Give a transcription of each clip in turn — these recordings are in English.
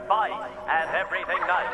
spice, and everything nice.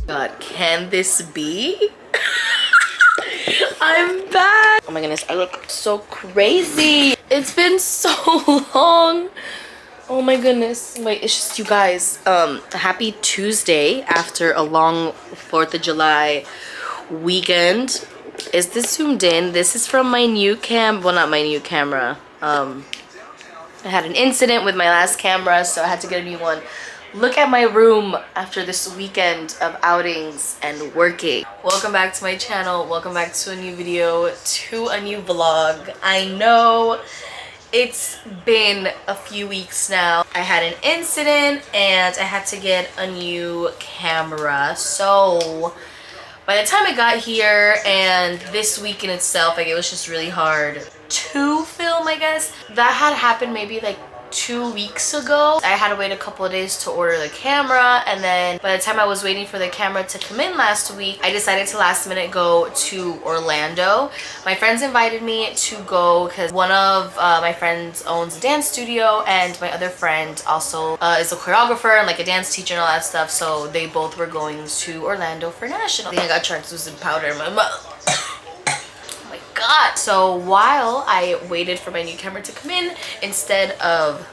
God, can this be? I'm back. Oh my goodness, I look so crazy. It's been so long. Oh my goodness. Wait, it's just you guys. Happy Tuesday after a long 4th of July weekend. Is this zoomed in? This is from my new well, not my new camera. I had an incident with my last camera, so I had to get a new one. Look at my room after this weekend of outings and working. Welcome back to my channel. Welcome back to a new video, to a new vlog. I know it's been a few weeks now. I had an incident and I had to get a new camera. So by the time I got here and this week in itself, like, it was just really hard to film, I guess. That had happened maybe like 2 weeks ago. I had to wait a couple of days to order the camera, and then by the time I was waiting for the camera to come in last week, I decided to last minute go to Orlando. My friends invited me to go because one of my friends owns a dance studio, and my other friend also is a choreographer and like a dance teacher and all that stuff, so they both were going to Orlando for National. I think I got translucent powder in my mouth. God. So while I waited for my new camera to come in, instead of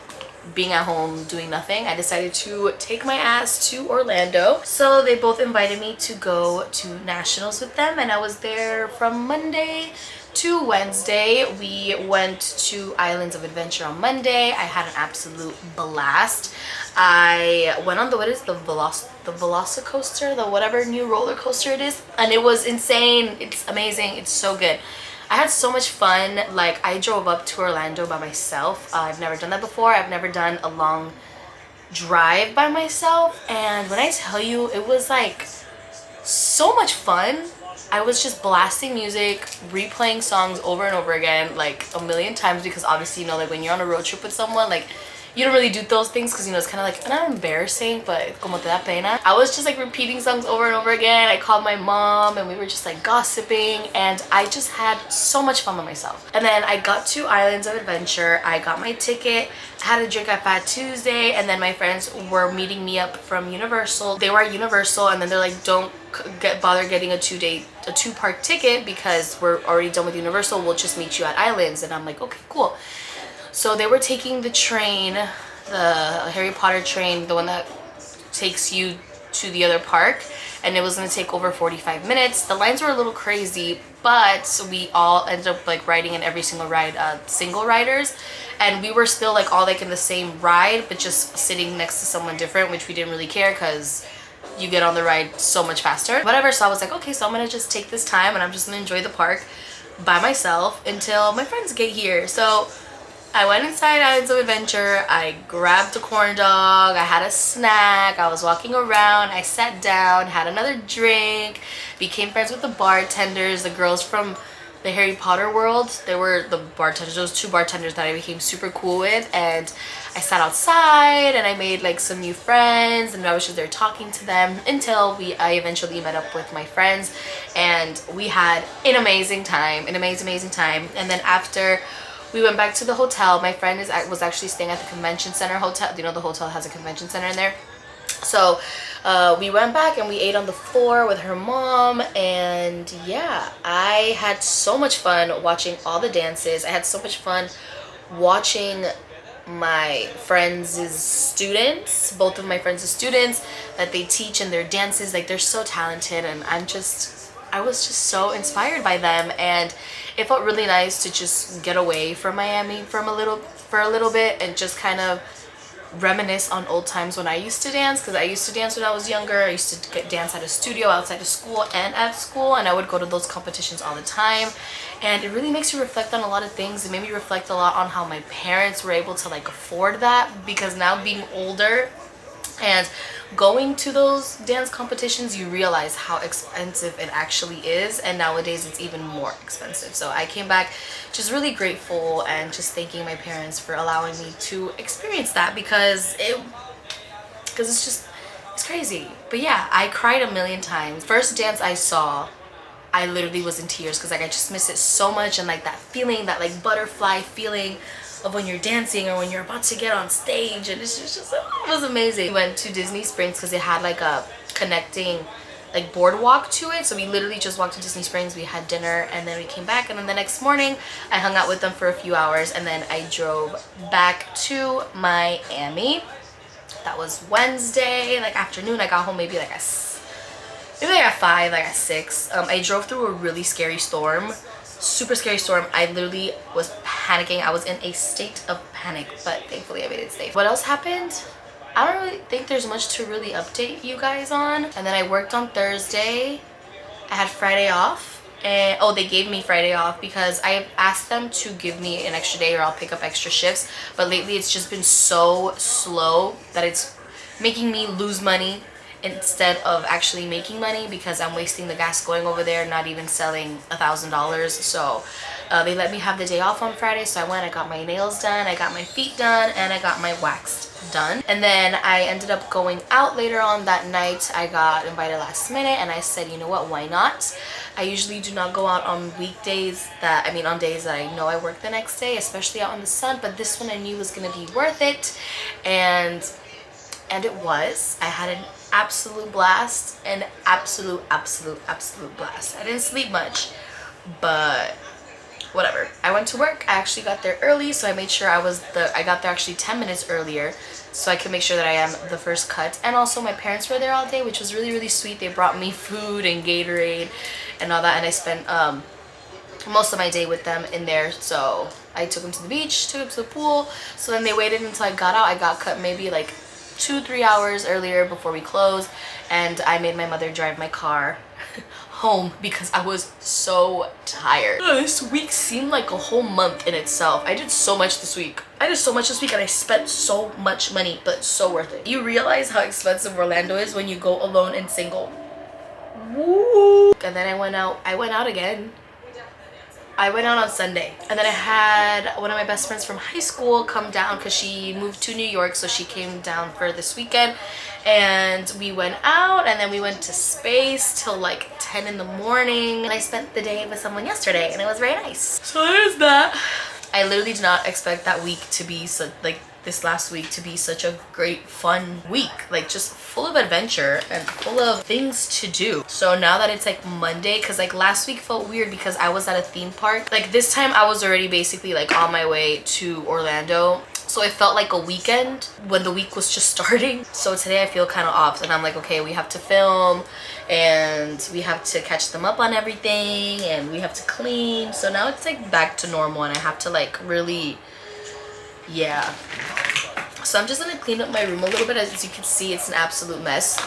being at home doing nothing, I decided to take my ass to Orlando. So they both invited me to go to nationals with them, and I was there from Monday to Wednesday. We went to Islands of Adventure on Monday. I had an absolute blast. I went on what is the Velocicoaster, the whatever new roller coaster it is, and it was insane. It's amazing. It's so good. I had so much fun. Like, I drove up to Orlando by myself. I've never done that before. I've never done a long drive by myself, and when I tell you, it was like so much fun. I was just blasting music, replaying songs over and over again like a million times, because obviously, you know, like when you're on a road trip with someone, like, you don't really do those things because, you know, it's kind of like not embarrassing, but como te da pena. I was just like repeating songs over and over again. I called my mom and we were just like gossiping, and I just had so much fun with myself. And then I got to Islands of Adventure. I got my ticket, had a drink at Fat Tuesday, and then my friends were meeting me up from Universal. They were at Universal, and then they're like, don't bother getting a two-part ticket because we're already done with Universal. We'll just meet you at Islands. And I'm like, okay, cool. So they were taking the train, the Harry Potter train, the one that takes you to the other park, and it was going to take over 45 minutes. The lines were a little crazy, but we all ended up like riding in every single ride, single riders, and we were still like all like in the same ride, but just sitting next to someone different, which we didn't really care because you get on the ride so much faster. Whatever, so I was like, okay, so I'm going to just take this time and I'm just going to enjoy the park by myself until my friends get here. So I went inside Islands of Adventure. I grabbed a corn dog. I had a snack. I was walking around. I sat down, had another drink, became friends with the bartenders, the girls from the Harry Potter world. They were the bartenders, those two bartenders that I became super cool with. And I sat outside and I made like some new friends, and I was just there talking to them until I eventually met up with my friends, and we had an amazing time, an amazing time. And then after we went back to the hotel, my friend was actually staying at the convention center hotel. You know, the hotel has a convention center in there. So we went back and we ate on the floor with her mom, and yeah, I had so much fun watching all the dances. I had so much fun watching my friends' students, both of my friends' students that they teach and their dances. Like, they're so talented, and I was just so inspired by them, and it felt really nice to just get away from Miami for a little bit and just kind of reminisce on old times when I used to dance, because I used to dance when I was younger. I used to dance at a studio outside of school and at school, and I would go to those competitions all the time, and it really makes you reflect on a lot of things. It made me reflect a lot on how my parents were able to like afford that, because now being older and going to those dance competitions, you realize how expensive it actually is, and nowadays it's even more expensive. So I came back just really grateful and just thanking my parents for allowing me to experience that, because it's crazy. But yeah, I cried a million times. First dance I saw, I literally was in tears because like I just miss it so much, and like that feeling, that like butterfly feeling of when you're dancing or when you're about to get on stage, and it's just it was amazing. We went to Disney Springs because it had like a connecting like boardwalk to it, so we literally just walked to Disney Springs, we had dinner, and then we came back, and then the next morning I hung out with them for a few hours, and then I drove back to Miami. That was Wednesday, like afternoon. I got home maybe like at 5, like at 6. I drove through a really scary storm, super scary storm. I literally was panicking. I was in a state of panic, but thankfully I made it safe. What else happened? I don't really think there's much to really update you guys on. And then I worked on Thursday. I had Friday off. And oh, they gave me Friday off because I asked them to give me an extra day or I'll pick up extra shifts. But lately it's just been so slow that it's making me lose money instead of actually making money, because I'm wasting the gas going over there, not even selling $1,000. So they let me have the day off on Friday, so I went, I got my nails done, I got my feet done, and I got my waxed done. And then I ended up going out later on that night. I got invited last minute, and I said, you know what, why not? I usually do not go out on weekdays that, on days that I know I work the next day, especially out in the sun, but this one I knew was gonna be worth it, and it was. I had an absolute blast, an absolute blast. I didn't sleep much, but whatever. I went to work. I actually got there early, so I made sure I got there actually 10 minutes earlier, so I could make sure that I am the first cut. And also my parents were there all day, which was really sweet. They brought me food and Gatorade and all that, and I spent most of my day with them in there. So I took them to the beach, took them to the pool. So then they waited until I got out. I got cut maybe like 2-3 hours earlier before we closed, and I made my mother drive my car home because I was so tired. This week seemed like a whole month in itself. I did so much this week. And I spent so much money, but so worth it. You realize how expensive Orlando is when you go alone and single. Woo! And then I went out again. I went out on Sunday, and then I had one of my best friends from high school come down because she moved to New York, so she came down for this weekend, and we went out, and then we went to Space till like 10 in the morning, and I spent the day with someone yesterday, and it was very nice. So there's that. I literally did not expect that week to be so, like this last week to be such a great fun week, like just full of adventure and full of things to do. So now that it's like Monday, because like last week felt weird because I was at a theme park, like this time I was already basically like on my way to Orlando, so it felt like a weekend when the week was just starting. So today I feel kind of off, and I'm like, okay, we have to film and we have to catch them up on everything and we have to clean. So now it's like back to normal, and I have to like really, yeah. So I'm just gonna clean up my room a little bit. As you can see, it's an absolute mess.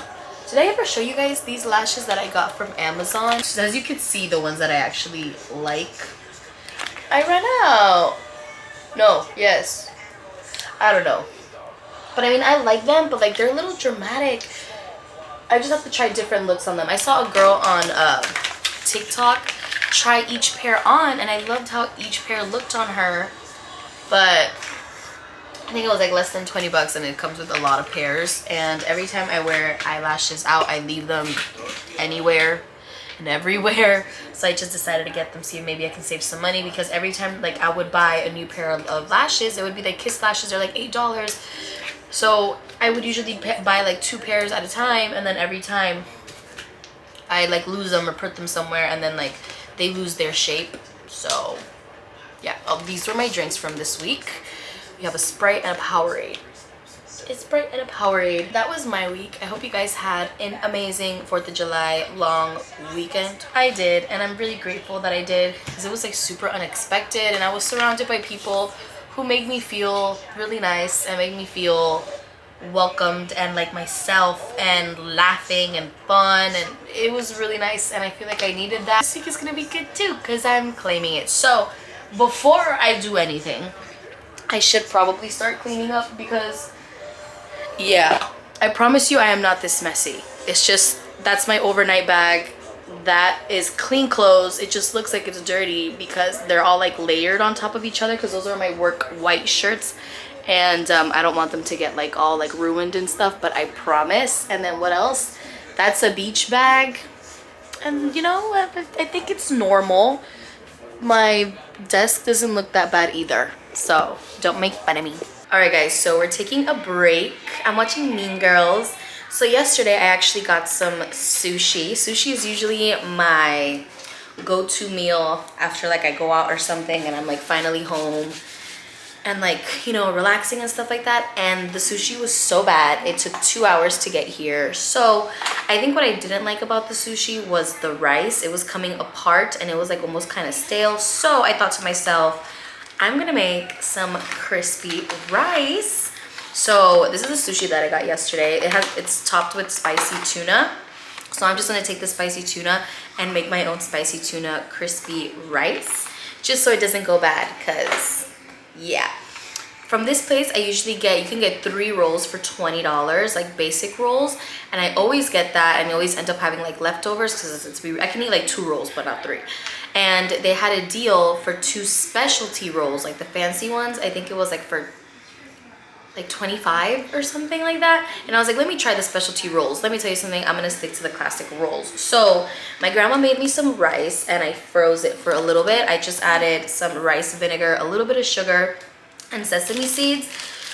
Did I ever show you guys these lashes that I got from Amazon? So as you can see, the ones that I actually like, I ran out. No, yes, I don't know, but I mean I like them, but like they're a little dramatic. I just have to try different looks on them. I saw a girl on TikTok try each pair on, and I loved how each pair looked on her, but I think it was like less than 20 bucks, and it comes with a lot of pairs, and every time I wear eyelashes out, I leave them anywhere and everywhere. So I just decided to get them, see if maybe I can save some money, because every time like I would buy a new pair of lashes, it would be like Kiss lashes are like $8. So I would usually buy like 2 pairs at a time, and then every time I like lose them or put them somewhere, and then like they lose their shape. So yeah, these were my drinks from this week. We have a Sprite and a Powerade. It's Sprite and a Powerade. That was my week. I hope you guys had an amazing 4th of July long weekend. I did, and I'm really grateful that I did, because it was like super unexpected, and I was surrounded by people who made me feel really nice and made me feel welcomed and like myself, and laughing and fun, and it was really nice, and I feel like I needed that. This week is gonna be good too, because I'm claiming it. So before I do anything, I should probably start cleaning up, because yeah, I promise you I am not this messy. It's just, that's my overnight bag. That is clean clothes. It just looks like it's dirty because they're all like layered on top of each other, because those are my work white shirts, and I don't want them to get like all like ruined and stuff, but I promise. And then what else? That's a beach bag. And you know, I think it's normal. My desk doesn't look that bad either, so don't make fun of me. All right guys, so we're taking a break. I'm watching Mean Girls. So yesterday I actually got some sushi. Sushi is usually my go-to meal after like I go out or something and I'm like finally home and like, you know, relaxing and stuff like that. And the sushi was so bad. It took 2 hours to get here. So I think what I didn't like about the sushi was the rice. It was coming apart and it was like almost kind of stale. So I thought to myself, I'm gonna make some crispy rice. So this is the sushi that I got yesterday. It's topped with spicy tuna. So I'm just gonna take the spicy tuna and make my own spicy tuna crispy rice, just so it doesn't go bad, cause yeah. From this place, I usually get, you can get 3 rolls for $20, like basic rolls. And I always get that and I always end up having like leftovers because I can eat like 2 rolls, but not 3. And they had a deal for 2 specialty rolls, like the fancy ones. I think it was like for like 25 or something like that. And I was like, let me try the specialty rolls. Let me tell you something, I'm gonna stick to the classic rolls. So my grandma made me some rice and I froze it for a little bit. I just added some rice vinegar, a little bit of sugar, and sesame seeds.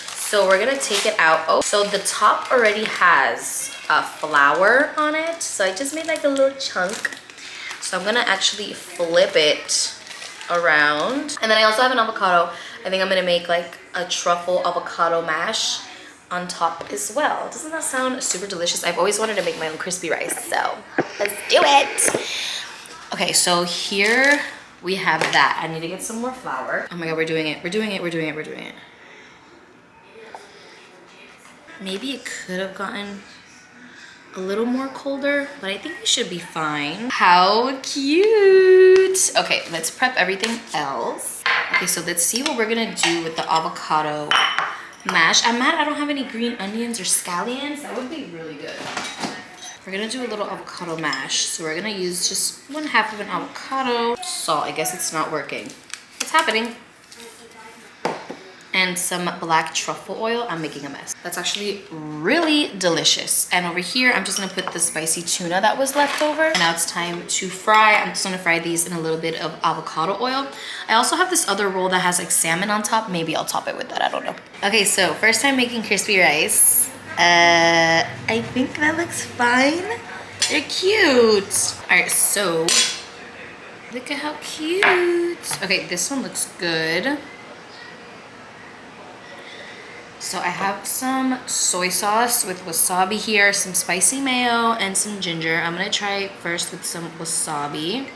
So we're gonna take it out. Oh, so the top already has flour on it. So I just made like a little chunk. So I'm gonna actually flip it around. And then I also have an avocado. I think I'm gonna make like a truffle avocado mash on top as well. Doesn't that sound super delicious? I've always wanted to make my own crispy rice, so let's do it. Okay, so here we have that. I need to get some more flour. Oh my God, we're doing it. We're doing it. We're doing it. We're doing it. Maybe it could have gotten a little more colder, but I think we should be fine. How cute. Okay, let's prep everything else. Okay, so let's see what we're gonna do with the avocado mash. I'm mad I don't have any green onions or scallions. That would be really good. We're gonna do a little avocado mash. So we're gonna use just 1/2 of an avocado. Salt, I guess it's not working. It's happening. And some black truffle oil. I'm making a mess. That's actually really delicious. And over here, I'm just gonna put the spicy tuna that was left over. And now it's time to fry. I'm just gonna fry these in a little bit of avocado oil. I also have this other roll that has like salmon on top. Maybe I'll top it with that, I don't know. Okay, so first time making crispy rice. I think that looks fine. They're cute. All right, so look at how cute. Okay, this one looks good. So I have some soy sauce with wasabi here, some spicy mayo, and some ginger. I'm gonna try first with some wasabi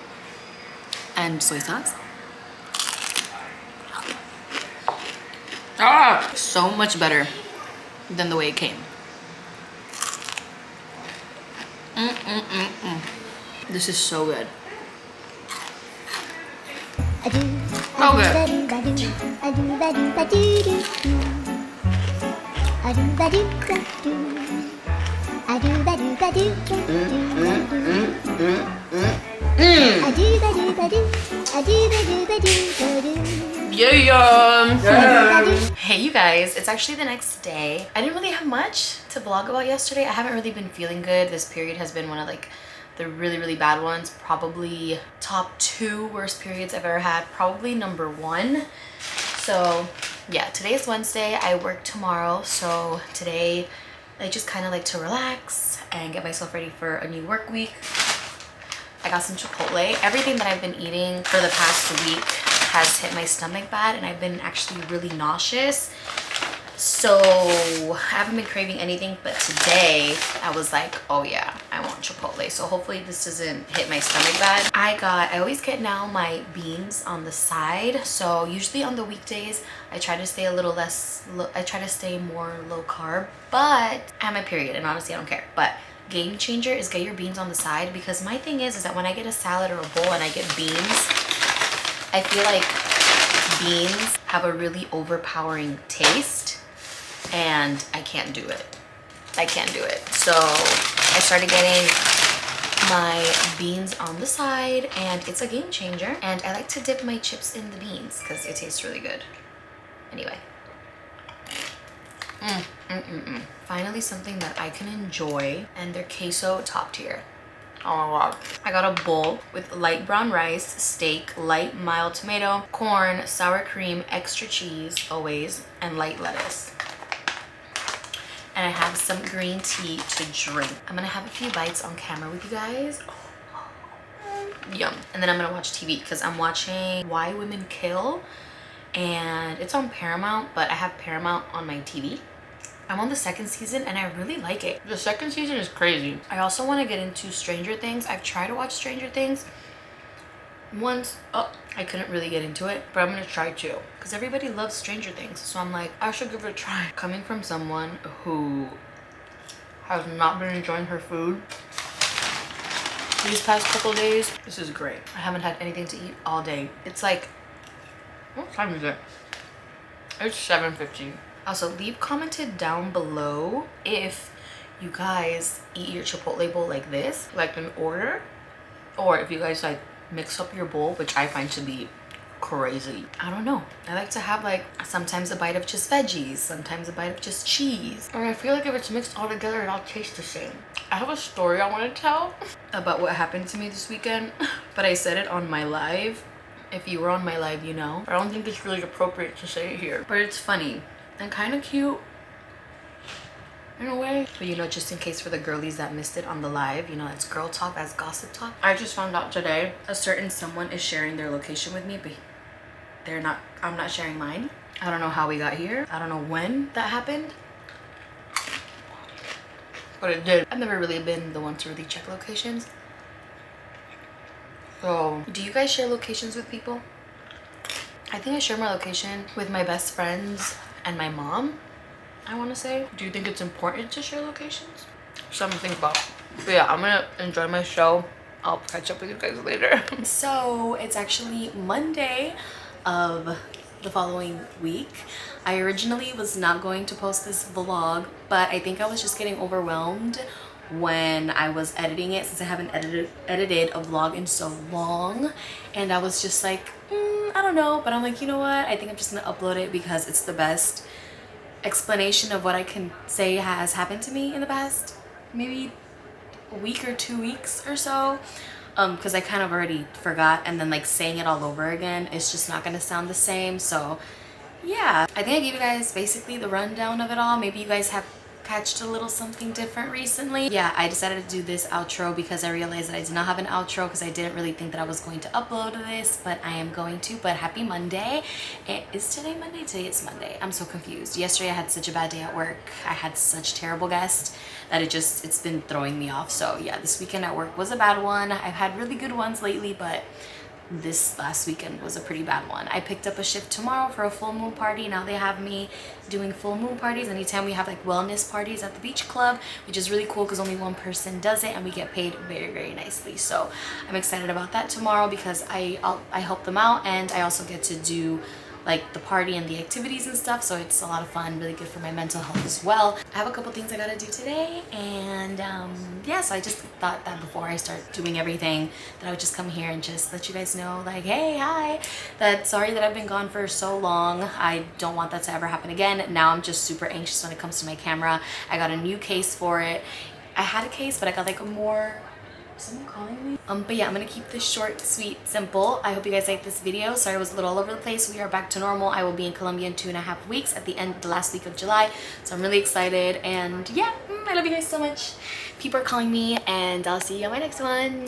and soy sauce. Ah, so much better than the way it came. This is so good. So good. Yeah. Hey you guys, it's actually the next day. I didn't really have much to vlog about yesterday. I haven't really been feeling good. This period has been one of like the really bad ones. Probably top 2 worst periods I've ever had. Probably number 1. So yeah, today is Wednesday. I work tomorrow. So today I just kind of like to relax and get myself ready for a new work week. I got some Chipotle. Everything that I've been eating for the past week has hit my stomach bad and I've been actually really nauseous. So I haven't been craving anything, but today I was like, oh yeah, I want Chipotle. So hopefully this doesn't hit my stomach bad. I always get now my beans on the side. So usually on the weekdays, I try to stay a little less, I try to stay more low carb, but I have my period and honestly I don't care. But game changer is get your beans on the side, because my thing is that when I get a salad or a bowl and I get beans, I feel like beans have a really overpowering taste and I can't do it. I can't do it. So I started getting my beans on the side and it's a game changer. And I like to dip my chips in the beans because it tastes really good. Anyway. Finally something that I can enjoy, and their queso top tier. Oh my god. I got a bowl with light brown rice, steak, light mild tomato, corn, sour cream, extra cheese, always, and light lettuce. And I have some green tea to drink. I'm gonna have a few bites on camera with you guys. Yum. And then I'm gonna watch TV because I'm watching Why Women Kill, and it's on Paramount, but I have Paramount on my TV. I'm on the second season and I really like it. The second season is crazy. I also want to get into Stranger Things. I've tried to watch Stranger Things once. Oh, I couldn't really get into it, but I'm gonna try to because everybody loves Stranger Things, so I'm like, I should give it a try. Coming from someone who has not been enjoying her food these past couple days, this is great. I haven't had anything to eat all day. It's like, what time is it? It's 7:15. Also, leave commented down below if you guys eat your Chipotle bowl like this, like in order, or if you guys like mix up your bowl, which I find to be crazy. I don't know. I like to have like sometimes a bite of just veggies, sometimes a bite of just cheese. And I feel like if it's mixed all together, it all tastes the same. I have a story I want to tell about what happened to me this weekend, but I said it on my live. If you were on my live, you know. I don't think it's really appropriate to say it here, but it's funny and kind of cute in a way. But you know, just in case for the girlies that missed it on the live, you know, that's girl talk, that's gossip talk. I just found out today a certain someone is sharing their location with me, but I'm not sharing mine. I don't know how we got here. I don't know when that happened, but it did. I've never really been the one to really check locations. So do you guys share locations with people? I think I share my location with my best friends and my mom, I want to say. Do you think it's important to share locations? Something to think about. But yeah, I'm gonna enjoy my show. I'll catch up with you guys later. So it's actually Monday of the following week. I originally was not going to post this vlog, but I think I was just getting overwhelmed when I was editing it, since I haven't edited a vlog in so long, and I was just like, I don't know. But I'm like, you know what, I think I'm just gonna upload it because it's the best explanation of what I can say has happened to me in the past maybe a week or 2 weeks or so, because I kind of already forgot, and then like saying it all over again, it's just not gonna sound the same. So yeah, I think I gave you guys basically the rundown of it all. Maybe you guys have catched a little something different recently. Yeah, I decided to do this outro because I realized that I did not have an outro, because I didn't really think that I was going to upload this, but I am going to. But happy Monday. Is today Monday? Today it's Monday. I'm so confused. Yesterday I had such a bad day at work. I had such terrible guests that it's been throwing me off. So yeah, this weekend at work was a bad one. I've had really good ones lately, but this last weekend was a pretty bad one. I picked up a shift tomorrow for a full moon party. Now they have me doing full moon parties anytime we have like wellness parties at the beach club, which is really cool because only one person does it and we get paid very, very nicely. So I'm excited about that tomorrow because I help them out, and I also get to do like the party and the activities and stuff, so it's a lot of fun, really good for my mental health as well. I have a couple things I gotta do today, and yeah, so I just thought that before I start doing everything that I would just come here and just let you guys know, like, hey, hi, that sorry that I've been gone for so long. I don't want that to ever happen again. Now I'm just super anxious when it comes to my camera. I got a new case for it. I had a case, but I got like a more, someone calling me? But yeah, I'm gonna keep this short, sweet, simple. I hope you guys liked this video. Sorry I was a little all over the place. We are back to normal. I will be in Colombia in 2.5 weeks at the last week of July. So I'm really excited, and yeah, I love you guys so much. People are calling me, and I'll see you on my next one.